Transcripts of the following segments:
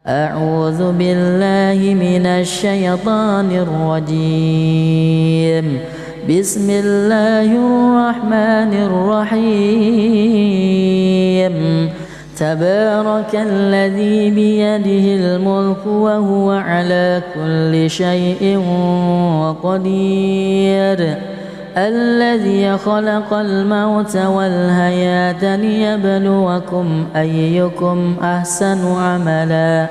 أعوذ بالله من الشيطان الرجيم. بسم الله الرحمن الرحيم. تبارك الذي بيده الملك وهو على كل شيء قدير. الذي خلق الموت والحياة ليبلوكم أيكم أحسن عملا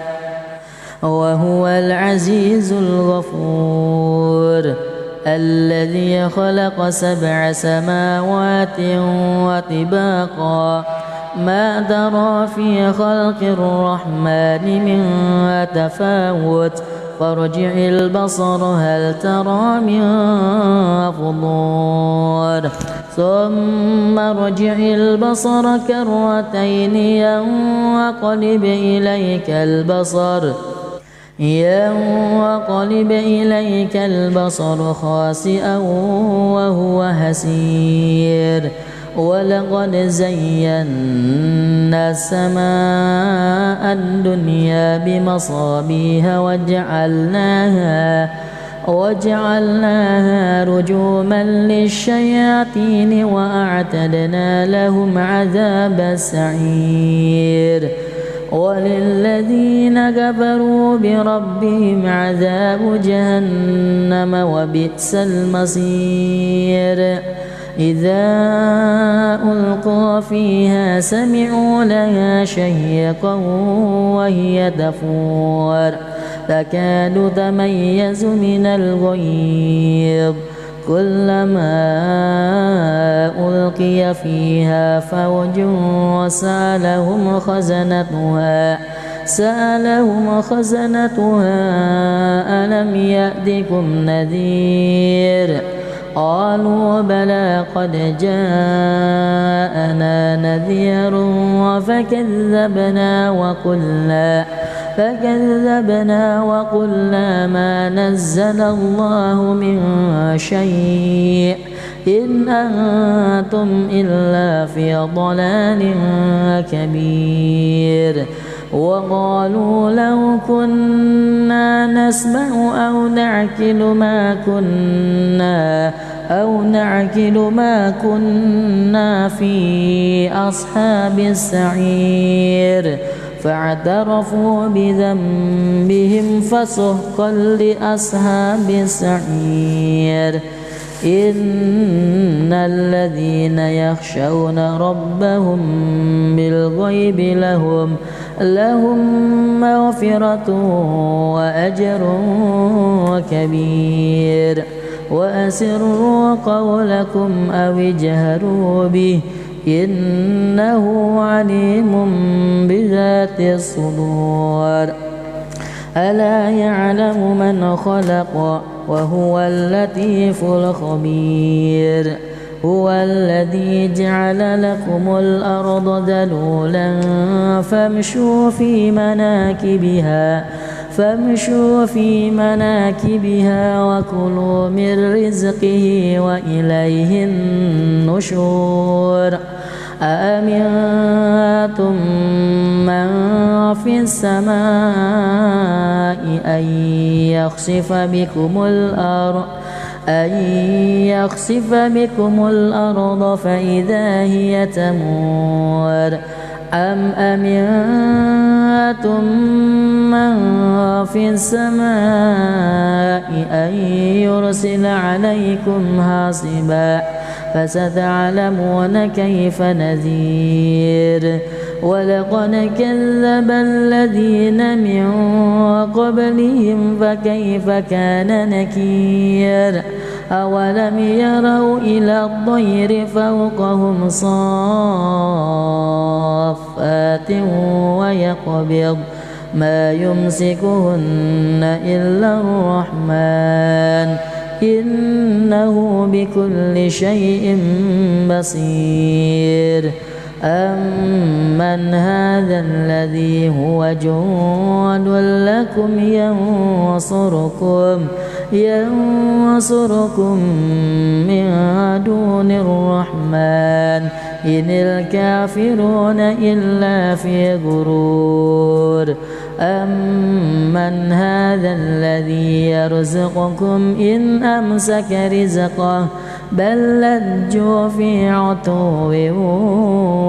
وهو العزيز الغفور. الذي خلق 7 سماوات وطباقا ما ترى في خلق الرحمن من تفاوت فارجع البصر هل ترى من فطور ثم ارجع البصر كرتين ينقلب إليك البصر خاسئا وهو حسير. ولقد زينا السماء الدنيا بمصابيح وجعلناها رجوما للشياطين وأعتدنا لهم عذاب السعير. وللذين كفروا بربهم عذاب جهنم وبئس المصير. إذا ألقوا فيها سمعوا لها شهيقا وهي تفور تكاد تميز من الغيظ. كلما ألقي فيها فوج سألهم خزنتها ألم يأتكم نذير؟ قالوا بلى قد جاءنا نذير فكذبنا وقلنا ما نزل الله من شيء إن أنتم إلا في ضلال كبير. وقالوا لو كنا نسمع أو نعقل ما كنا في أصحاب السعير فاعترفوا بذنبهم فسحقا لأصحاب السعير. إن الذين يخشون ربهم بالغيب لهم مغفرة وأجر كبير. وأسروا قولكم أو اجهروا به إنه عليم بذات الصدور. ألا يعلم من خلق وهو اللطيف الخبير. هو الذي جعل لكم الأرض ذلولا فامشوا في مناكبها وكلوا من رزقه وإليه النشور. أأمنتم من في السماء أن يخسف بكم الأرض فإذا هي تمور. أم أمنتم من في السماء أن يرسل عليكم حاصبا فستعلمون كيف نذير. ولقد كذب الذين من قبلهم فكيف كان نكير. أولم يروا إلى الطير فوقهم صافات ويقبض ما يمسكهن إلا الرحمن إنه بكل شيء بصير. أمن هذا الذي هو جند لكم ينصركم من دون الرحمن إن الكافرون إلا في غرور. أمن هذا الذي يرزقكم إن أمسك رزقه بل لجوا في عتو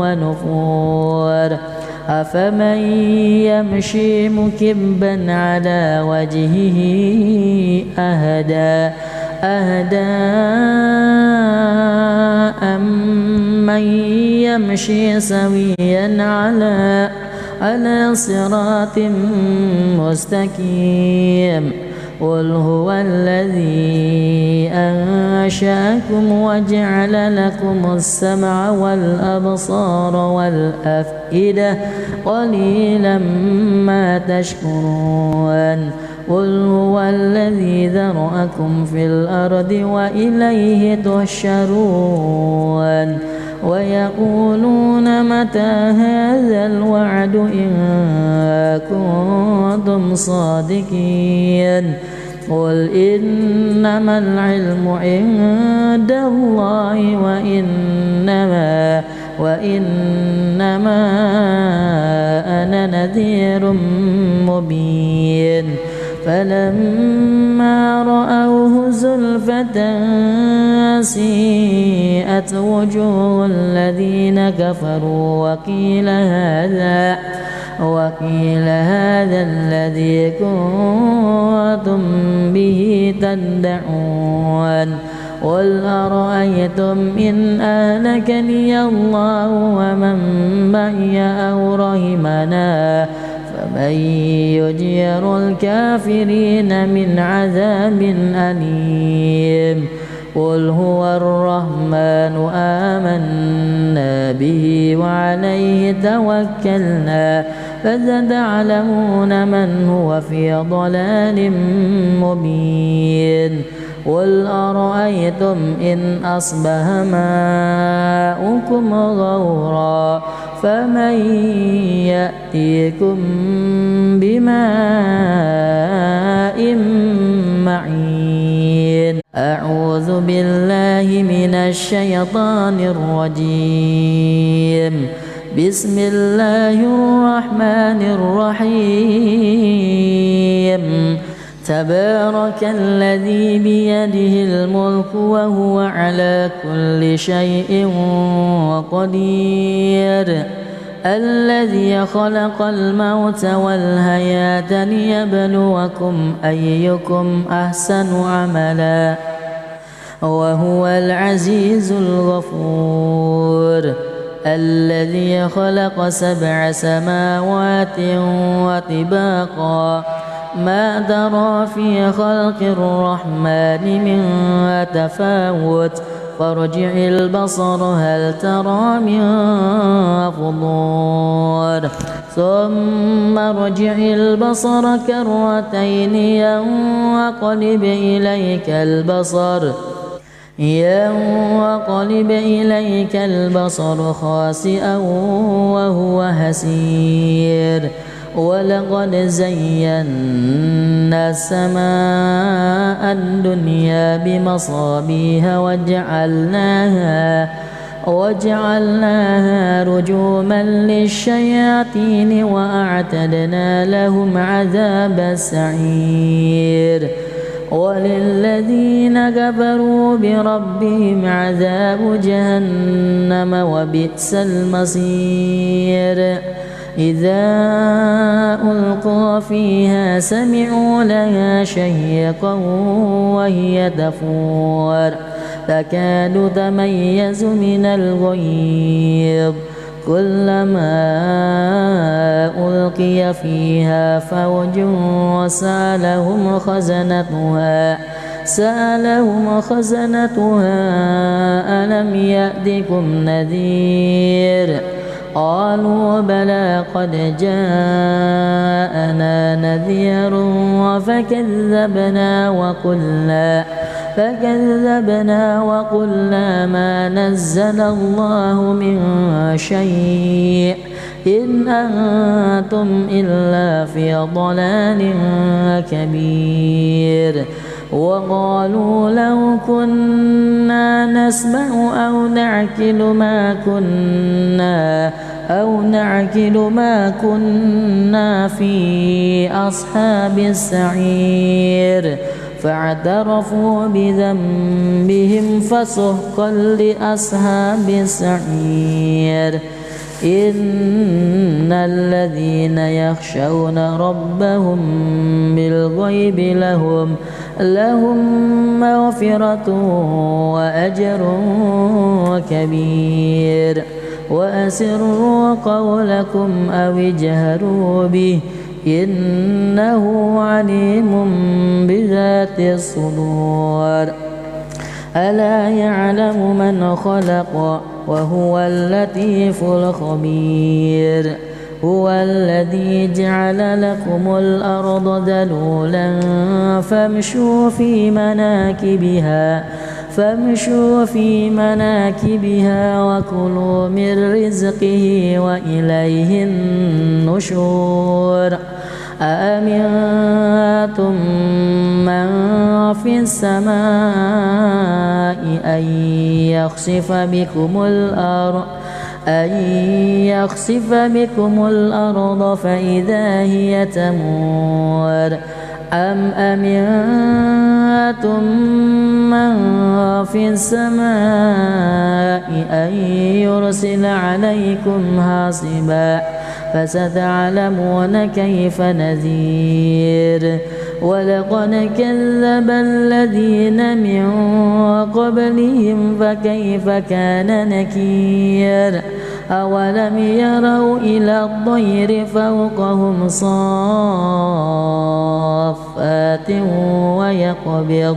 ونفور أفمن يمشي مكبا على وجهه أهدى أمن يمشي سويا على صراط مستقيم قل هو الذي أنشأكم وجعل لكم السمع والأبصار والأفئدة قليلا ما تشكرون قل هو الذي ذرأكم في الأرض وإليه تحشرون ويقولون متى هذا الوعد إن كنتم صادقين قل إنما العلم عند الله وإنما أنا نذير مبين فلما رأوه زلفة سيئت وجوه الذين كفروا وقيل هذا الذي كنتم به تدعون قل أرأيتم إن أهلكني الله ومن معي أو رحمنا فمن يجير الكافرين من عذاب أليم قل هو الرحمن آمنا به وعليه توكلنا فستعلمون من هو في ضلال مبين قل أرأيتم إن أصبح ماؤكم غورا فمن يأتيكم بماء معين أعوذ بالله من الشيطان الرجيم بسم الله الرحمن الرحيم تبارك الذي بيده الملك وهو على كل شيء قدير الذي خلق الموت والحياة ليبلوكم أيكم أحسن عملا وهو العزيز الغفور الذي خلق 7 سماوات وطباقا ما ترى في خلق الرحمن من تفاوت فارجع البصر هل ترى من فطور ثم ارجع البصر كرتين ينقلب إليك البصر خاسئا وهو حسير ولقد زينا السماء الدنيا بمصابيح وجعلناها رجوما للشياطين وأعتدنا لهم عذاب السعير وللذين كفروا بربهم عذاب جهنم وبئس المصير إذا ألقوا فيها سمعوا لها شهيقا وهي تفور تكاد تميز من الغيظ كلما ألقي فيها فوج سألهم خزنتها ألم يأتكم نذير قالوا بلى قد جاءنا نذير فكذبنا وقلنا ما نزل الله من شيء إن أنتم إلا في ضلال كبير وقالوا لو كنا نسمع أو نعقل ما كنا أو نعقل ما كنا في أصحاب السعير فاعترفوا بذنبهم فسحقا لأصحاب السعير إن الذين يخشون ربهم بالغيب لهم مغفرة وأجر كبير وأسروا قولكم أو اجهروا به إنه عليم بذات الصدور ألا يعلم من خلق وهو اللطيف الخبير هو الذي جعل لكم الأرض ذلولا فامشوا في مناكبها وكلوا من رزقه وإليه النشور أأمنتم من في السماء أن يخسف بكم الأرض فإذا هي تمور أم أمنتم من في السماء أن يرسل عليكم حاصبا فستعلمون كيف نذير ولقد كذب الذين من قبلهم فكيف كان نكير أولم يروا إلى الطير فوقهم صافات ويقبض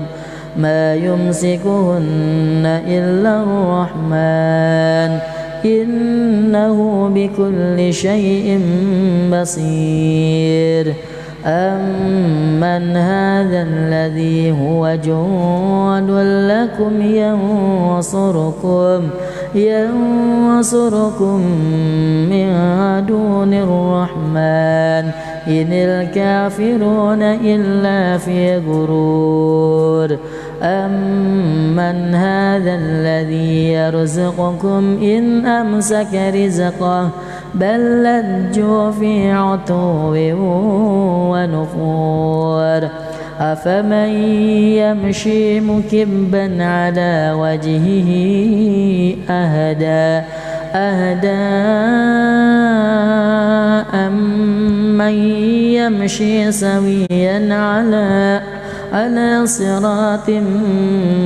ما يمسكهن إلا الرحمن إنه بكل شيء بصير أمن هذا الذي هو جند لكم ينصركم من دون الرحمن إن الكافرون إلا في غرور أمن هذا الذي يرزقكم إن أمسك رزقه بل لجوا في عتو ونفور أفمن يمشي مكبا على وجهه أهدى أمن يمشي سويا على صراط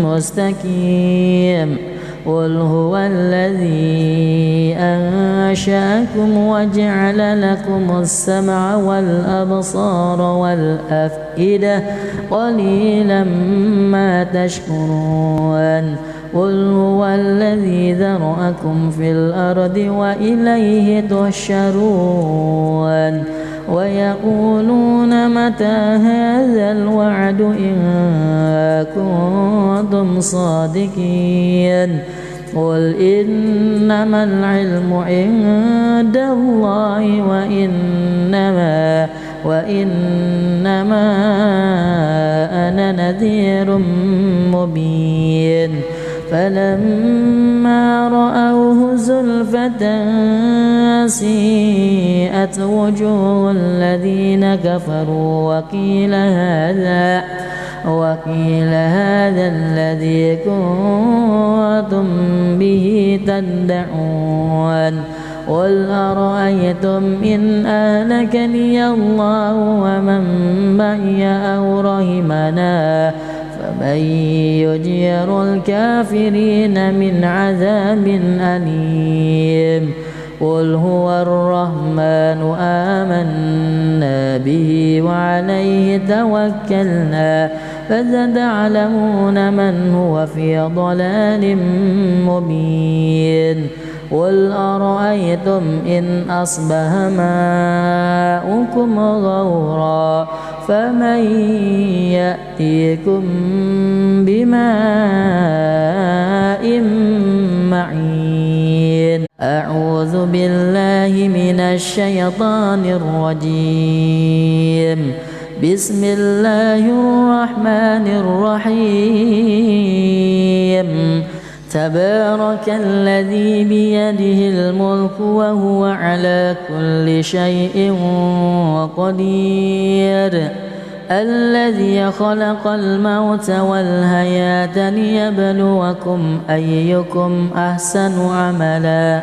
مستقيم قل هو الذي أنشأكم وجعل لكم السمع والأبصار والأفئدة قليلا ما تشكرون قل هو الذي ذرأكم في الأرض وإليه تحشرون ويقولون متى هذا الوعد إن كنتم صادقين قل إنما العلم عند الله وإنما أنا نذير مبين فلما رأوه زلفة سيئت وجوه الذين كفروا وقيل هذا الذي كنتم به تدعون قل أرأيتم إن أهلكني الله ومن معي أو رحمنا فمن يجير الكافرين من عذاب أليم قل هو الرحمن آمنا به وعليه توكلنا فستعلمون من هو في ضلال مبين قل أرأيتم إن أصبح ماؤكم غورا فمن يأتيكم بماء معين أعوذ بالله من الشيطان الرجيم بسم الله الرحمن الرحيم تبارك الذي بيده الملك وهو على كل شيء قدير الذي خلق الموت والحياة ليبلوكم أيكم أحسن عملا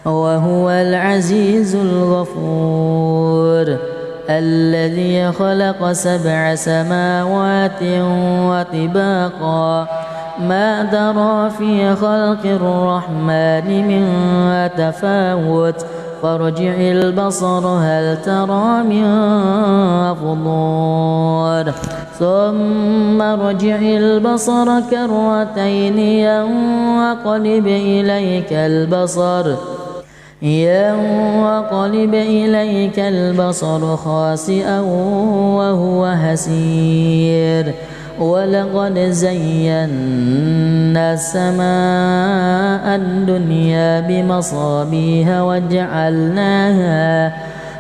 وهو العزيز الغفور الذي خلق 7 سماوات وطباقا ما ترى في خلق الرحمن من تفاوت فارجع البصر هل ترى من فطور ثم ارجع البصر كرتين ينقلب إليك البصر خاسئا وهو حسير ولقد زينا السماء الدنيا بمصابيح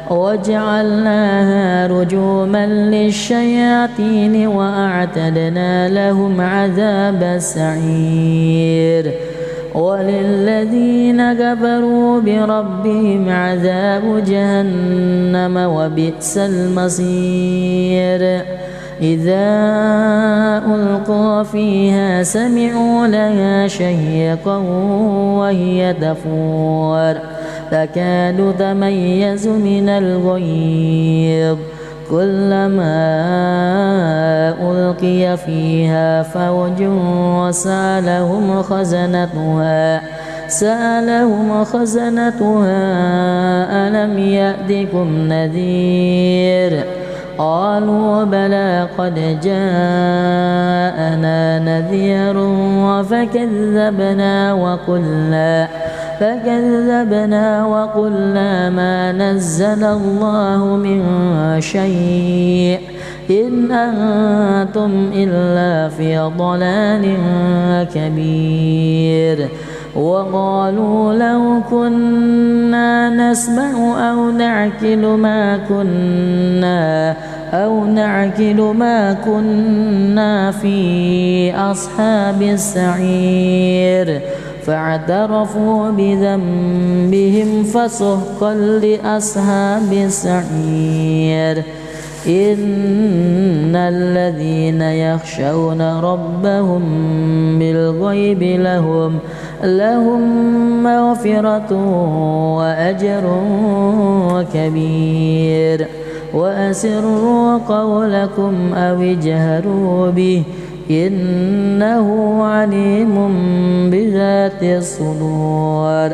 وجعلناها رجوما للشياطين وأعتدنا لهم عذاب السعير وللذين كفروا بربهم عذاب جهنم وبئس المصير إذا ألقوا فيها سمعوا لها شهيقا وهي تفور تكاد تميز من الغيظ كلما ألقي فيها فوج سألهم خزنتها ألم يأتكم نذير قالوا بلى قد جاءنا نذير فكذبنا وقلنا ما نزل الله من شيء إن أنتم إلا في ضلال كبير وقالوا لو كنا نسمع أو نعقل ما كنا في أصحاب السعير فاعترفوا بذنبهم فسحقا لأصحاب السعير إن الذين يخشون ربهم بالغيب لهم مغفرة وأجر كبير وأسروا قولكم أو اجهروا به إنه عليم بذات الصدور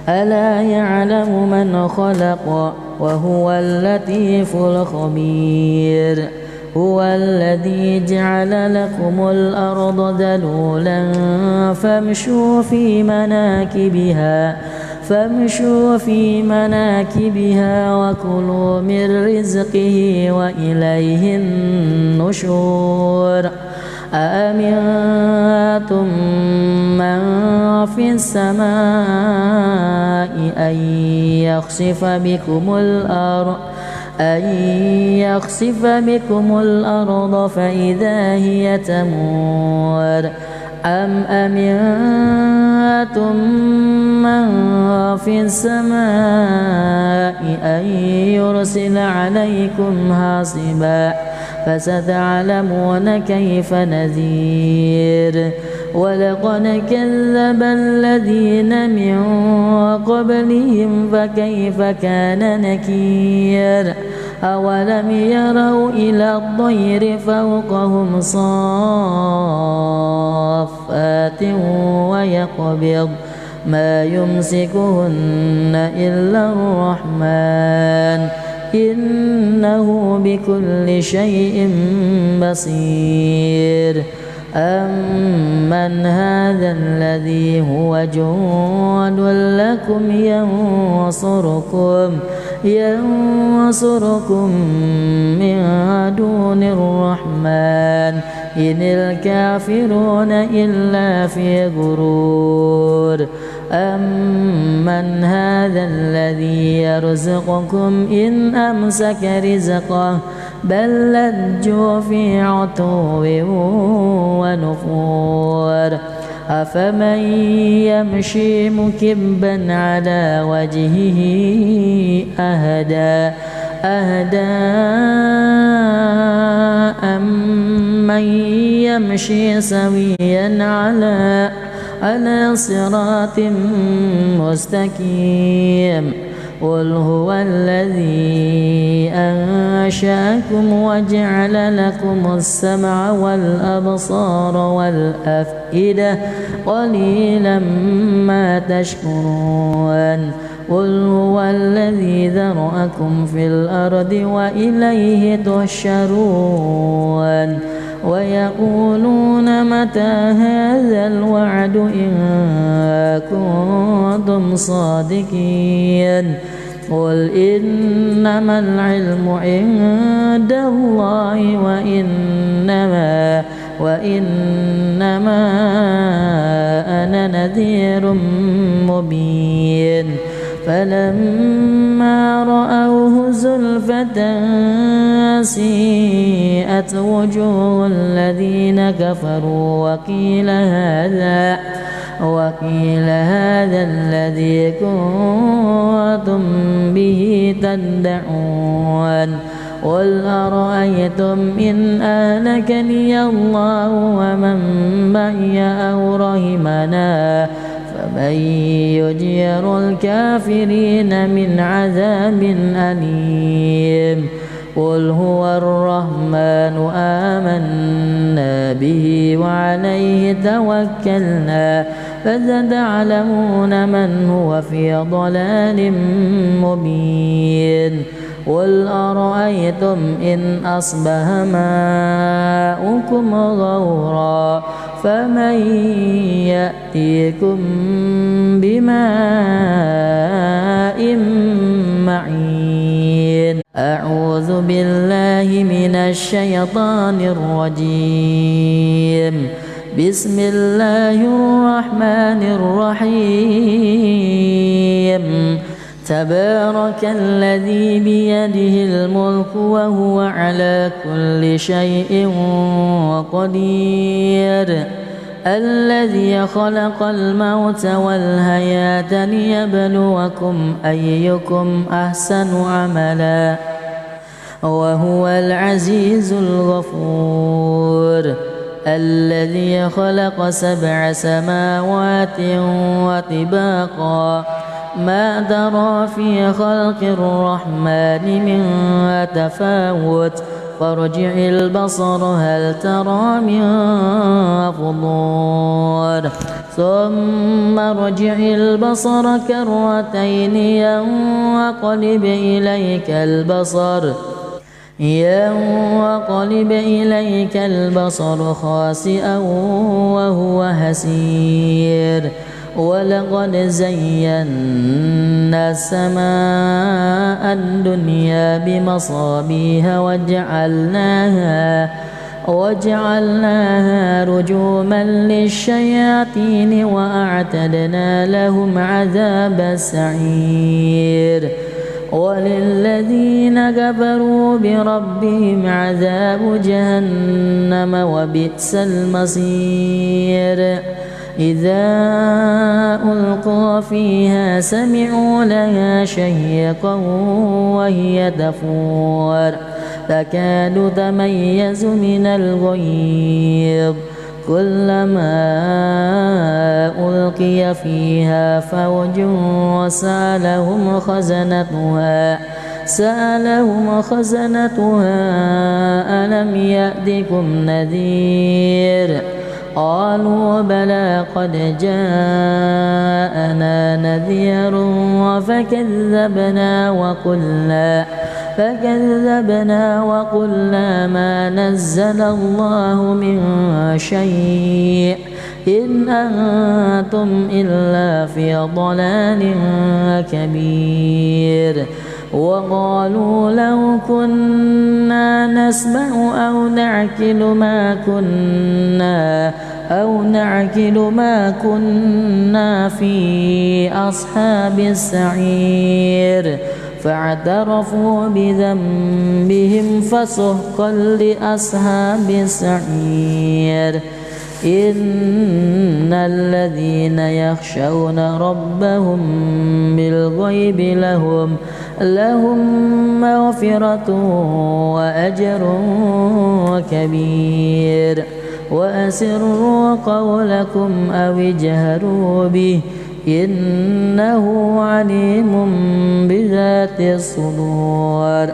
ألا يعلم من خلق وهو اللطيف الخبير هو الذي جعل لكم الأرض ذلولا فامشوا في مناكبها وكلوا من رزقه وإليه النشور أأمنتم من في السماء أن يخسف بكم الأرض فإذا هي تمور أم أمنتم من في السماء أن يرسل عليكم حاصبا فستعلمون كيف نذير ولقد كذب الذين من قبلهم فكيف كان نكير أولم يروا إلى الطير فوقهم صافات ويقبض ما يمسكهن إلا الرحمن إنه بكل شيء بصير أمن هذا الذي هو جند لكم ينصركم من دون الرحمن إن الكافرون إلا في غرور أمن هذا الذي يرزقكم إن أمسك رزقه بل لجوا في عتو ونفور أفمن يمشي مكبا على وجهه أهدى أمن يمشي سويا على صراط مستقيم قل هو الذي أنشأكم وجعل لكم السمع والأبصار والأفئدة قليلا ما تشكرون قل هو الذي ذرأكم في الأرض وإليه تحشرون ويقولون متى هذا الوعد إن كنتم صادقين قل إنما العلم عند الله وإنما أنا نذير مبين فلما رأوه زلفة سيئت وجوه الذين كفروا وقيل هذا الذي كنتم به تدعون قل أرأيتم إن أهلكني الله ومن معي أو رحمنا فمن يجير الكافرين من عذاب أليم قل هو الرحمن آمنا به وعليه توكلنا فستعلمون من هو في ضلال مبين قل أرأيتم إن أصبح ماؤكم غورا فمن يأتيكم بماء معين أعوذ بالله من الشيطان الرجيم بسم الله الرحمن الرحيم تبارك الذي بيده الملك وهو على كل شيء قدير الذي خلق الموت والحياة ليبلوكم أيكم أحسن عملا وهو العزيز الغفور الذي خلق 7 سماوات وطباقا ما ترى في خلق الرحمن من تفاوت فارجع البصر هل ترى من فطور ثم ارجع البصر كرتين ينقلب إليك البصر خاسئا وهو حسير ولقد زينا السماء الدنيا بمصابيح وجعلناها رجوما للشياطين وأعتدنا لهم عذاب السعير وللذين كفروا بربهم عذاب جهنم وبئس المصير إذا ألقوا فيها سمعوا لها شهيقا وهي تفور تكاد تميز من الغيظ كلما ألقي فيها فوج سألهم خزنتها ألم يأتكم نذير قالوا بلى قد جاءنا نذير فكذبنا وقلنا ما نزل الله من شيء إن أنتم إلا في ضلال كبير وقالوا لو كنا نسمع أو نعقل ما كنا في أصحاب السعير فاعترفوا بذنبهم فسحقا لأصحاب السعير إن الذين يخشون ربهم بالغيب لهم مغفرة وأجر كبير وأسروا قولكم أو اجهروا به إنه عليم بذات الصدور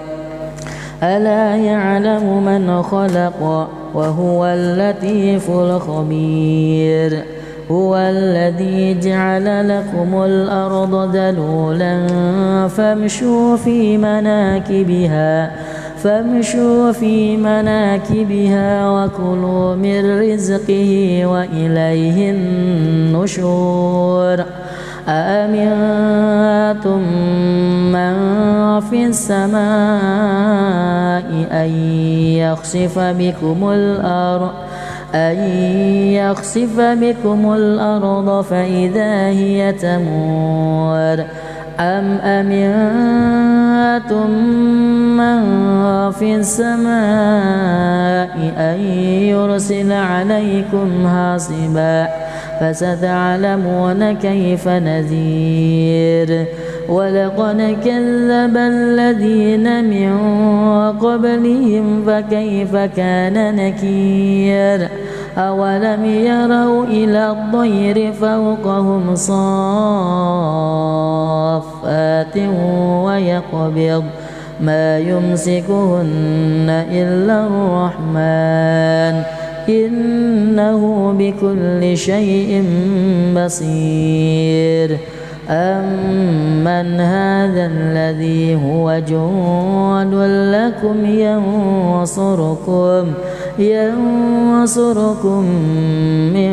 ألا يعلم من خلق وهو اللطيف الخبير هو الذي جعل لكم الأرض ذلولا فامشوا في مناكبها وكلوا من رزقه وإليه النشور أأمنتم من في السماء أن يخسف بكم الأرض فإذا هي تمور أم أمنتم من في السماء أن يرسل عليكم حاصبا فستعلمون كيف نذير ولقد كذب الذين من قبلهم فكيف كان نكير أولم يروا إلى الطير فوقهم صافات ويقبض ما يمسكهن إلا الرحمن إنه بكل شيء بصير أمن هذا الذي هو جند لكم ينصركم من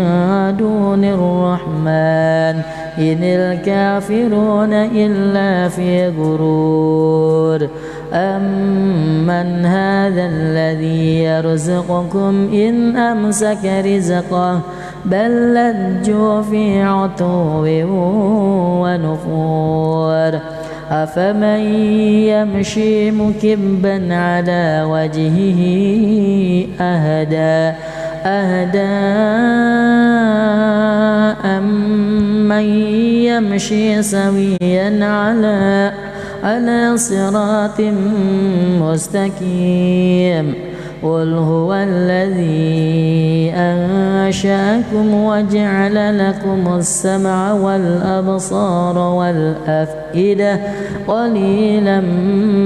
دون الرحمن إن الكافرون إلا في غرور أمن هذا الذي يرزقكم إن أمسك رزقه بل لجوا في عتو ونفور أفمن يمشي مكبا على وجهه أهدى أمن يمشي سويا على صراط مستقيم قل هو الذي أنشأكم وجعل لكم السمع والأبصار والأفئدة قليلا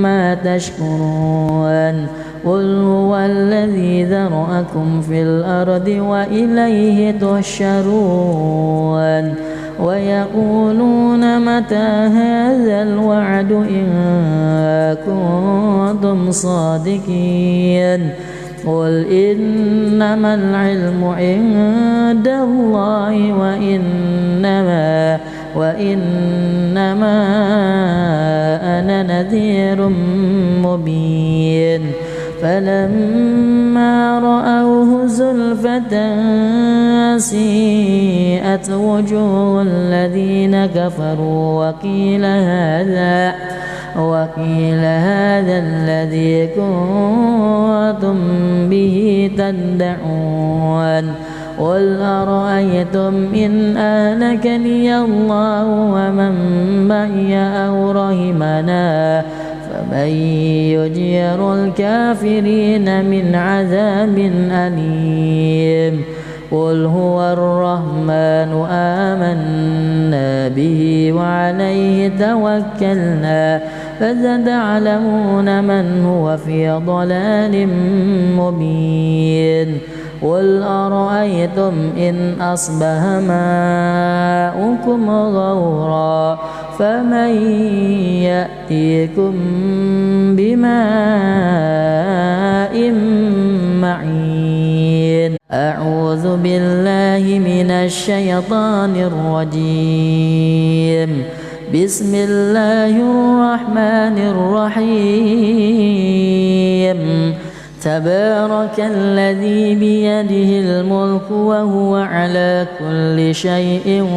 ما تشكرون قل هو الذي ذرأكم في الأرض وإليه تحشرون ويقولون متى هذا الوعد إن كنتم صادقين قل إنما العلم عند الله وإنما أنا نذير مبين فلما رأوه زلفة سيئت وجوه الذين كفروا وقيل هذا الذي كنتم به تدعون قل أرأيتم إن أهلكني الله ومن معي أو رحمنا فمن يجير الكافرين من عذاب أليم قل هو الرحمن آمنا به وعليه توكلنا فستعلمون من هو في ضلال مبين قل أرأيتم إن أصبح ماؤكم غورا فمن يأتيكم بماء معين أعوذ بالله من الشيطان الرجيم بسم الله الرحمن الرحيم تبارك الذي بيده الملك وهو على كل شيء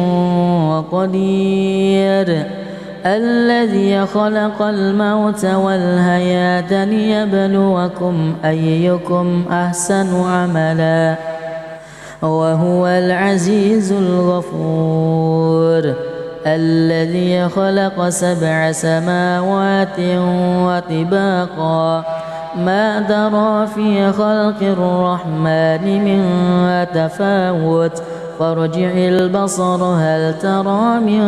قدير الذي خلق الموت والحياة ليبلوكم أيكم أحسن عملا وهو العزيز الغفور الذي خلق 7 سماوات وطباقا ما ترى في خلق الرحمن من تفاوت فارجع البصر هل ترى من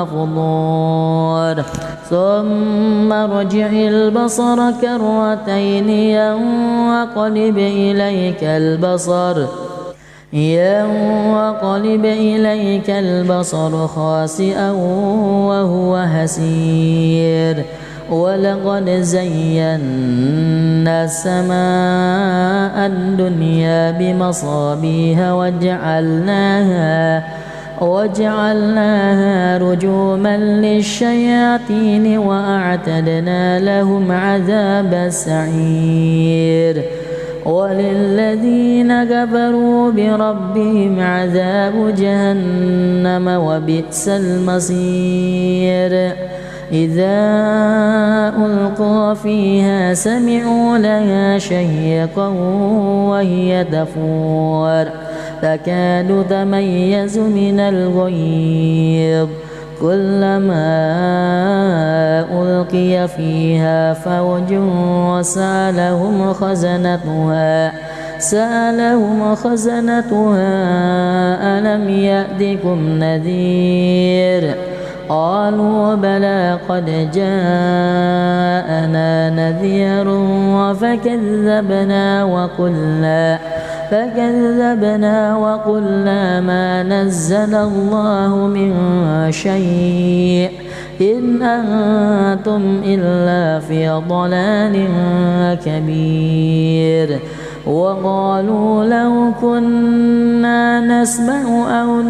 فطور ثم ارجع البصر كرتين ينقلب إليك البصر خاسئا وهو هسير ولقد زينا السماء الدنيا بمصابيح وجعلناها رجوما للشياطين وأعتدنا لهم عذاب السعير وللذين كفروا بربهم عذاب جهنم وبئس المصير إذا ألقوا فيها سمعوا لها شهيقا وهي تفور تكاد تميز من الغيظ كلما ألقي فيها فوج سألهم خزنتها ألم يأتكم نذير قالوا بلى قد جاءنا نذير فكذبنا وقلنا ما نزل الله من شيء إن أنتم إلا في ضلال كبير وقالوا لو كنا نسمع أو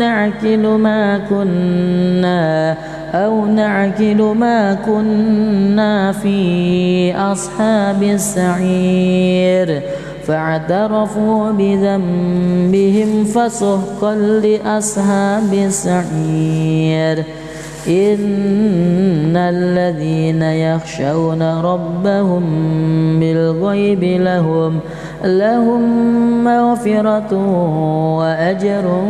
نعقل ما كنا في أصحاب السعير فاعترفوا بذنبهم فسحقا لأصحاب السعير إن الذين يخشون ربهم بالغيب لهم مغفرة وأجر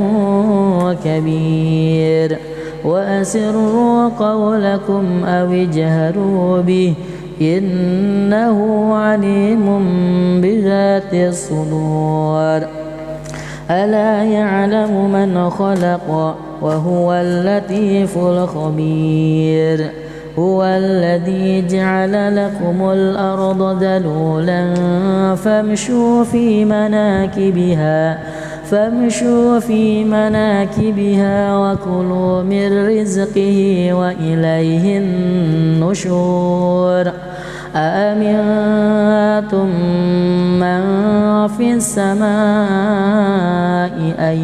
كبير وأسروا قولكم أو اجهروا به إنه عليم بذات الصدور ألا يعلم من خلق وهو اللطيف الخبير هو الذي جعل لكم الأرض ذلولا فامشوا في مناكبها وكلوا من رزقه وإليه النشور أأمنتم من في السماء أن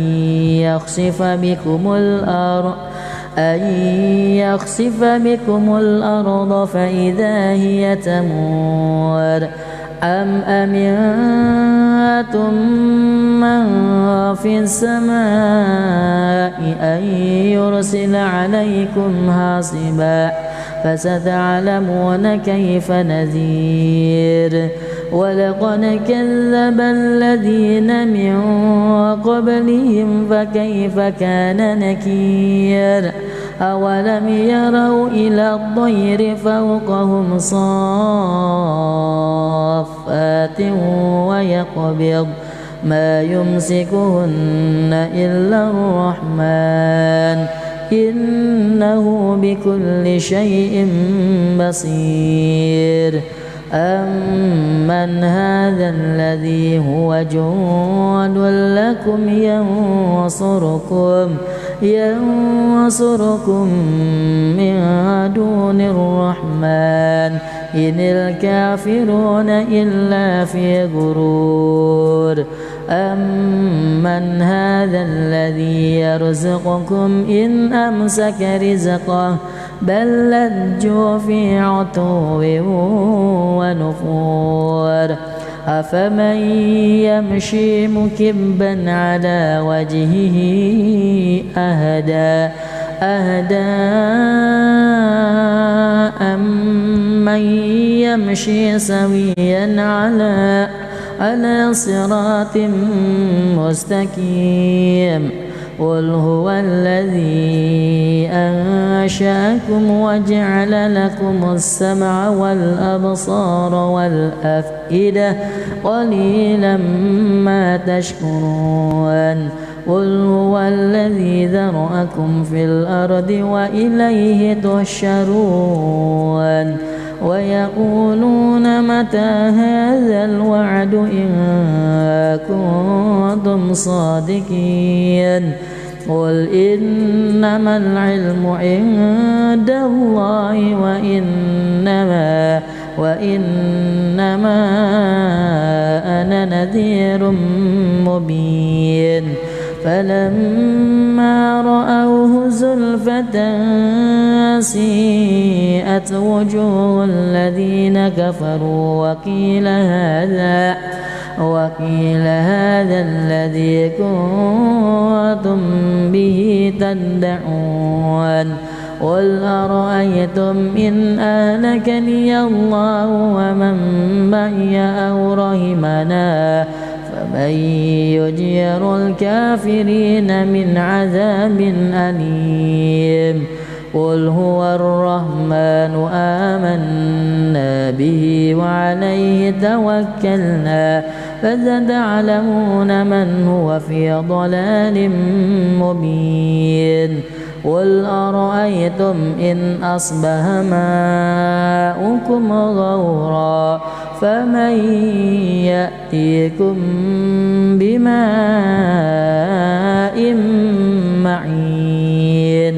يخسف بكم الأرض فإذا هي تمور أم أمنتم من في السماء أن يرسل عليكم حاصبا فستعلمون كيف نذير ولقد كذب الذين من قبلهم فكيف كان نكير أولم يروا إلى الطير فوقهم صافات ويقبض ما يمسكهن إلا الرحمن إنه بكل شيء بصير أمن هذا الذي هو جند لكم ينصركم من دون الرحمن إن الكافرون إلا في غرور أمن هذا الذي يرزقكم إن أمسك رزقه بل لجوا في عتو ونفور أفمن يمشي مكبا على وجهه أهدى أمن أمن يمشي سويا على صراط مستقيم قل هو الذي أنشأكم وجعل لكم السمع والأبصار والأفئدة قليلا ما تشكرون قل هو الذي ذرأكم في الأرض وإليه تحشرون ويقولون متى هذا الوعد إن كنتم صادقين قل إنما العلم عند الله وإنما أنا نذير مبين فلما رأوه زلفة سيئت وجوه الذين كفروا وقيل هذا الذي كنتم به تدعون قل أرأيتم إن أهلكني الله ومن معي أو رحمنا فمن يجير الكافرين من عذاب أليم قل هو الرحمن آمنا به وعليه توكلنا فستعلمون من هو في ضلال مبين قل أرأيتم إن أصبح ماؤكم غورا فمن يأتيكم بماء معين